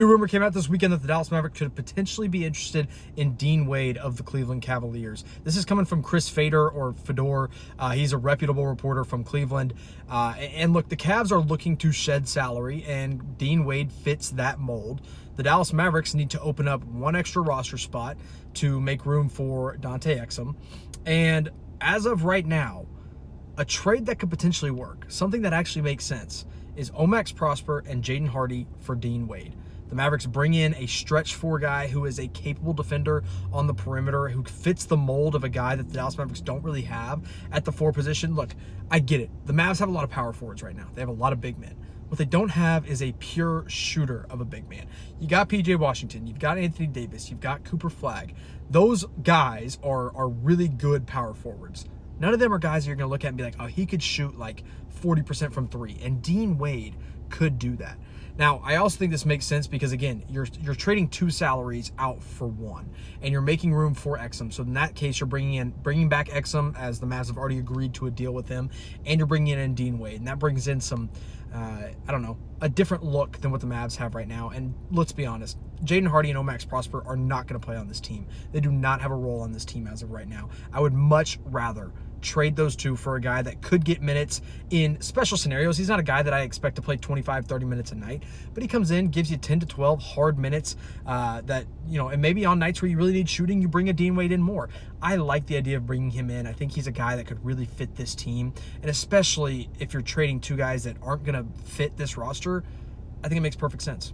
New rumor came out this weekend that the Dallas Mavericks could potentially be interested in Dean Wade of the Cleveland Cavaliers. This is coming from Chris Fedor or Fedor. He's a reputable reporter from Cleveland. And look, the Cavs are looking to shed salary, and Dean Wade fits that mold. The Dallas Mavericks need to open up one extra roster spot to make room for Dante Exum. And as of right now, a trade that could potentially work, something that actually makes sense, is Omax Prosper and Jaden Hardy for Dean Wade. The Mavericks bring in a stretch four guy who is a capable defender on the perimeter, who fits the mold of a guy that the Dallas Mavericks don't really have at the four position. Look, I get it. The Mavs have a lot of power forwards right now. They have a lot of big men. What they don't have is a pure shooter of a big man. You got PJ Washington, you've got Anthony Davis, you've got Cooper Flagg. Those guys are really good power forwards. None of them are guys that you're going to look at and be like, oh, he could shoot like 40% from three. And Dean Wade could do that. Now, I also think this makes sense because, again, you're trading two salaries out for one, and you're making room for Exum. So in that case, you're bringing back Exum, as the Mavs have already agreed to a deal with him, and you're bringing in Dean Wade, and that brings in some, I don't know, a different look than what the Mavs have right now. And let's be honest, Jaden Hardy and Omax Prosper are not going to play on this team. They do not have a role on this team as of right now. I would much rather trade those two for a guy that could get minutes in special scenarios. He's not a guy that I expect to play 25, 30 minutes a night, but he comes in, gives you 10 to 12 hard minutes that, you know, and maybe on nights where you really need shooting, you bring a Dean Wade in more. I like the idea of bringing him in. I think he's a guy that could really fit this team, and especially if you're trading two guys that aren't going to fit this roster, I think it makes perfect sense.